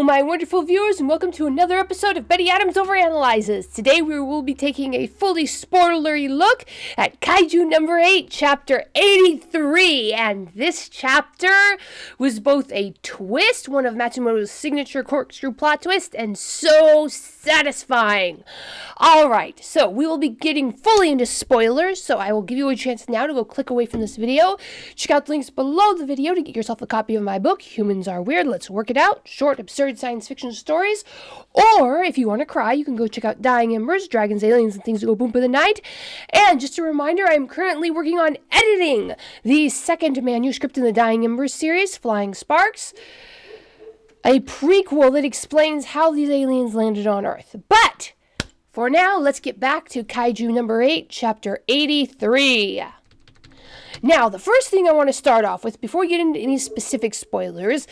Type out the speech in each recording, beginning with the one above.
Hello, my wonderful viewers, and welcome to another episode of Betty Adams Overanalyzes. Today we will be taking a fully spoilery look at Kaiju number 8, chapter 83. And this chapter was both a twist, one of Matsumoto's signature corkscrew plot twists, and so satisfying. Alright, so we will be getting fully into spoilers, so I will give you a chance now to go click away from this video. Check out the links below the video to get yourself a copy of my book, Humans Are Weird, Let's Work It Out, short, absurd science fiction stories. Or, if you want to cry, you can go check out Dying Embers, Dragons, Aliens, and Things That Go Boom in the Night. And just a reminder, I'm currently working on editing the second manuscript in the Dying Embers series, Flying Sparks, a prequel that explains how these aliens landed on Earth. But, for now, let's get back to Kaiju number 8, chapter 83. Now, the first thing I want to start off with, before we get into any specific spoilers,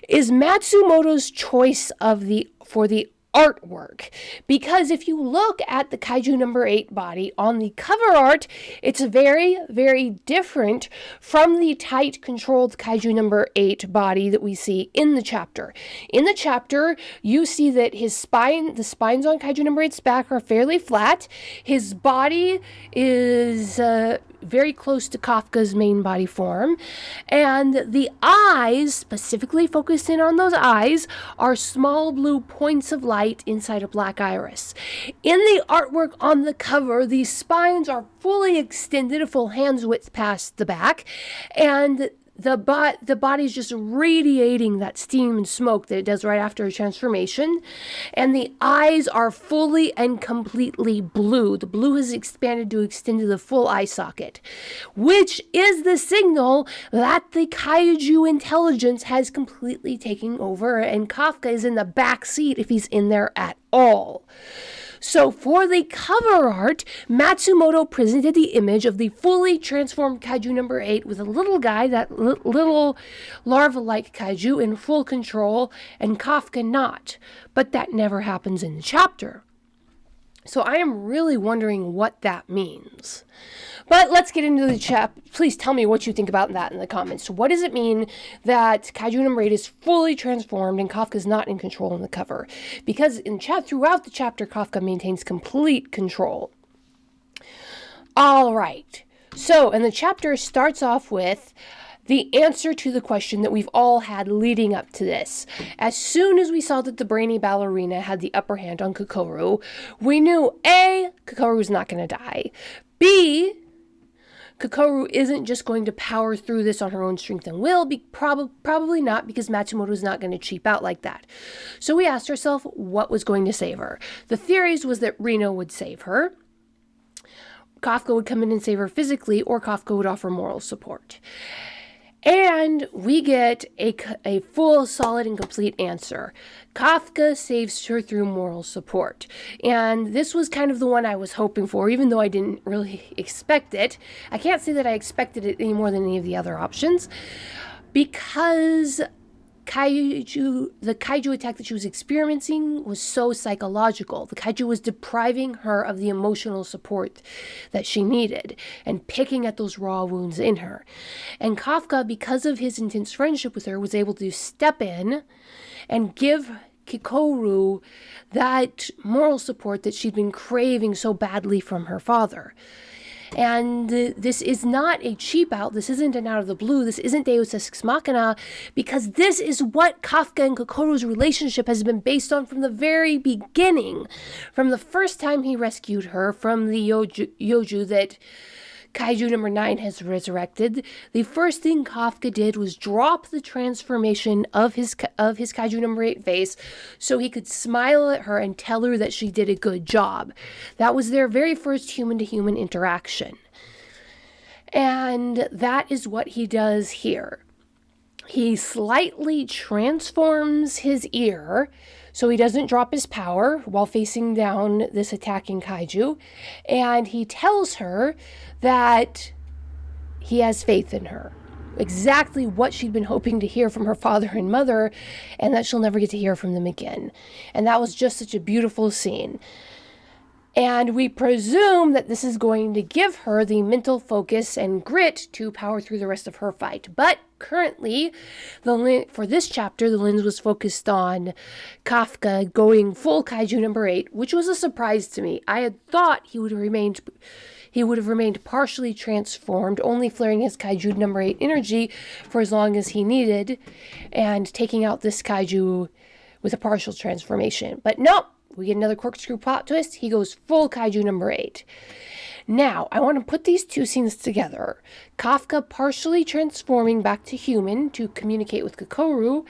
is Matsumoto's choice for the artwork. Because if you look at the Kaiju number 8 body on the cover art, it's very, very different from the tight, controlled Kaiju number 8 body that we see in the chapter. In the chapter, you see that the spines on Kaiju number 8's back are fairly flat. His body is very close to Kafka's main body form, and the eyes, specifically focused in on those eyes, are small blue points of light inside a black iris. In the artwork on the cover, these spines are fully extended a full hand's width past the back, and the body's just radiating that steam and smoke that it does right after a transformation. And the eyes are fully and completely blue. The blue has expanded to extend to the full eye socket, which is the signal that the Kaiju intelligence has completely taken over, and Kafka is in the back seat if he's in there at all. So for the cover art, Matsumoto presented the image of the fully transformed Kaiju number 8 with a little guy, that little larva-like Kaiju, in full control, and Kafka not. But that never happens in the chapter. So I am really wondering what that means. But let's get into the chapter. Please tell me what you think about that in the comments. What does it mean that Kaiju number 8 is fully transformed and Kafka's not in control in the cover? Because throughout the chapter, Kafka maintains complete control. All right. So, and the chapter starts off with the answer to the question that we've all had leading up to this. As soon as we saw that the brainy ballerina had the upper hand on Kokoru, we knew A, Kokoru was not going to die. B, Kokoru isn't just going to power through this on her own strength and will, probably not, because Matsumoto's not going to cheap out like that. So we asked ourselves what was going to save her. The theories was that Reno would save her, Kafka would come in and save her physically, or Kafka would offer moral support. And we get a full, solid, and complete answer. Kafka saves her through moral support. And this was kind of the one I was hoping for, even though I didn't really expect it. I can't say that I expected it any more than any of the other options, because the Kaiju attack that she was experiencing was so psychological. The Kaiju was depriving her of the emotional support that she needed and picking at those raw wounds in her. And Kafka, because of his intense friendship with her, was able to step in and give Kokoru that moral support that she'd been craving so badly from her father. And this is not a cheap out. This isn't an out of the blue. This isn't Deus Ex Machina, because this is what Kafka and Kokoru's relationship has been based on from the very beginning. From the first time he rescued her from the Yoju that Kaiju number 9 has resurrected, the first thing Kafka did was drop the transformation of his Kaiju number 8 face so he could smile at her and tell her that she did a good job. That was their very first human-to-human interaction. And that is what he does here. He slightly transforms his ear so he doesn't drop his power while facing down this attacking Kaiju, and he tells her that he has faith in her. Exactly what she'd been hoping to hear from her father and mother, and that she'll never get to hear from them again. And that was just such a beautiful scene. And we presume that this is going to give her the mental focus and grit to power through the rest of her fight. But currently, for this chapter, the lens was focused on Kafka going full Kaiju number 8, which was a surprise to me. I had thought he would have remained partially transformed, only flaring his Kaiju number 8 energy for as long as he needed, and taking out this Kaiju with a partial transformation. But no, we get another corkscrew plot twist. He goes full Kaiju number 8. Now, I want to put these two scenes together. Kafka partially transforming back to human to communicate with Kokoru,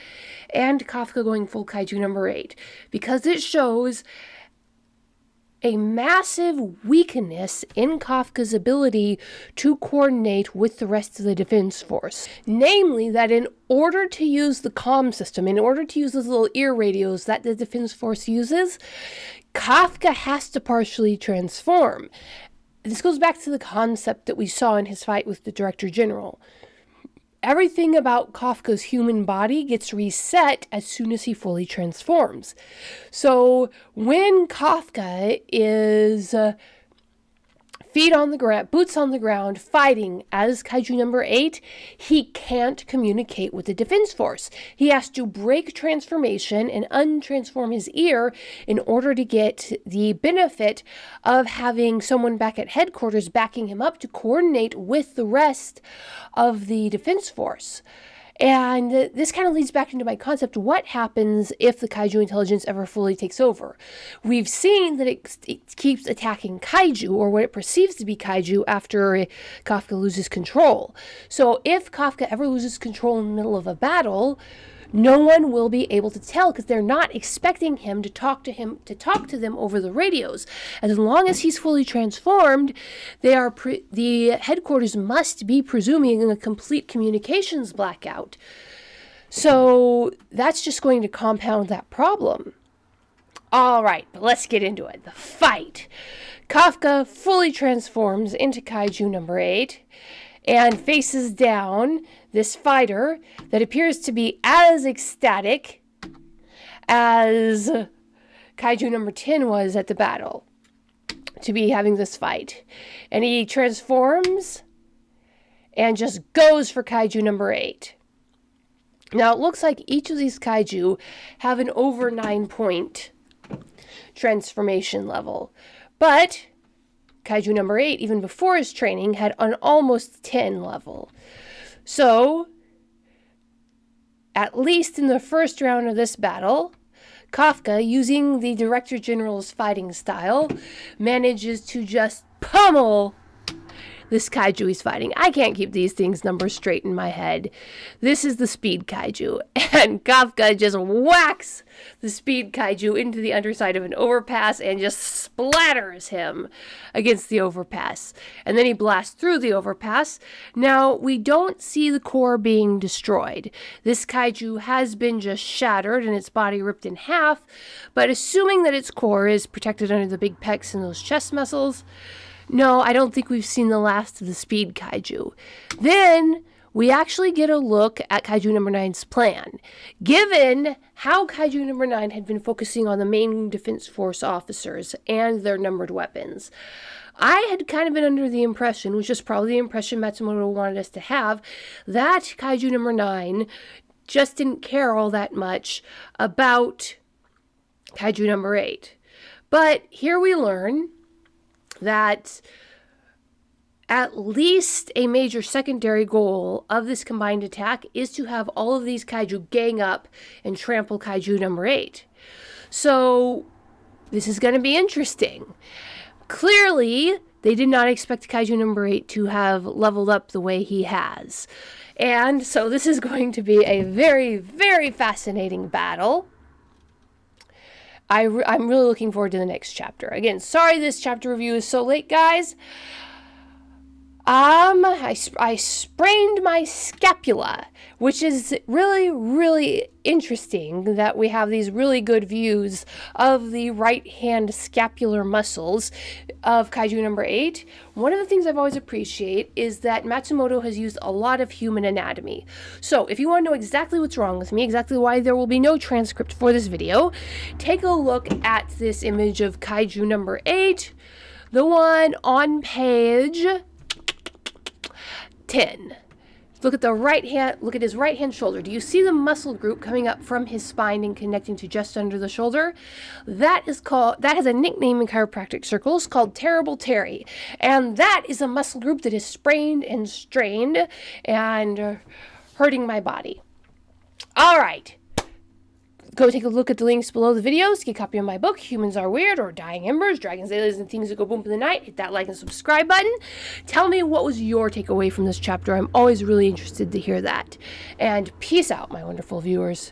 and Kafka going full Kaiju number 8. Because it shows a massive weakness in Kafka's ability to coordinate with the rest of the defense force. Namely, that in order to use the comm system, in order to use those little ear radios that the defense force uses, Kafka has to partially transform. This goes back to the concept that we saw in his fight with the Director General. Everything about Kafka's human body gets reset as soon as he fully transforms. So when Kafka is boots on the ground, fighting as Kaiju number 8, he can't communicate with the defense force. He has to break transformation and untransform his ear in order to get the benefit of having someone back at headquarters backing him up to coordinate with the rest of the defense force. And this kind of leads back into my concept, what happens if the Kaiju intelligence ever fully takes over? We've seen that it keeps attacking Kaiju, or what it perceives to be Kaiju, after Kafka loses control. So if Kafka ever loses control in the middle of a battle, no one will be able to tell, because they're not expecting him to talk to them over the radios. As long as he's fully transformed, the headquarters must be presuming a complete communications blackout. So that's just going to compound that problem. All right, but let's get into it. The fight. Kafka fully transforms into Kaiju number 8 and faces down this fighter that appears to be as ecstatic as Kaiju number 10 was at the battle to be having this fight. And he transforms and just goes for Kaiju number 8. Now, it looks like each of these Kaiju have an over 9-point transformation level. But Kaiju number 8, even before his training, had an almost 10 level. So, at least in the first round of this battle, Kafka, using the Director General's fighting style, manages to just pummel this Kaiju he's fighting. I can't keep these things numbers straight in my head. This is the Speed Kaiju, and Kafka just whacks the Speed Kaiju into the underside of an overpass and just splatters him against the overpass. And then he blasts through the overpass. Now, we don't see the core being destroyed. This Kaiju has been just shattered and its body ripped in half, but assuming that its core is protected under the big pecs and those chest muscles, no, I don't think we've seen the last of the Speed Kaiju. Then we actually get a look at Kaiju number 9's plan. Given how Kaiju number 9 had been focusing on the main Defense Force officers and their numbered weapons, I had kind of been under the impression, which is probably the impression Matsumoto wanted us to have, that Kaiju number 9 just didn't care all that much about Kaiju number 8. But here we learn that at least a major secondary goal of this combined attack is to have all of these Kaiju gang up and trample Kaiju number 8. So this is going to be interesting. Clearly, they did not expect Kaiju number 8 to have leveled up the way he has. And so this is going to be a very, very fascinating battle. I'm really looking forward to the next chapter. Again, sorry this chapter review is so late, guys. I sprained my scapula, which is really, really interesting that we have these really good views of the right hand scapular muscles of Kaiju number 8. One of the things I've always appreciated is that Matsumoto has used a lot of human anatomy. So if you want to know exactly what's wrong with me, exactly why there will be no transcript for this video, take a look at this image of Kaiju number 8, the one on page 10. Look at the right hand, look at his right hand shoulder. Do you see the muscle group coming up from his spine and connecting to just under the shoulder? That has a nickname in chiropractic circles called Terrible Terry. And that is a muscle group that is sprained and strained and hurting my body. All right. Go take a look at the links below the videos. Get a copy of my book, Humans Are Weird, or Dying Embers, Dragons, Aliens, and Things That Go Boom in the Night. Hit that like and subscribe button. Tell me what was your takeaway from this chapter. I'm always really interested to hear that. And peace out, my wonderful viewers.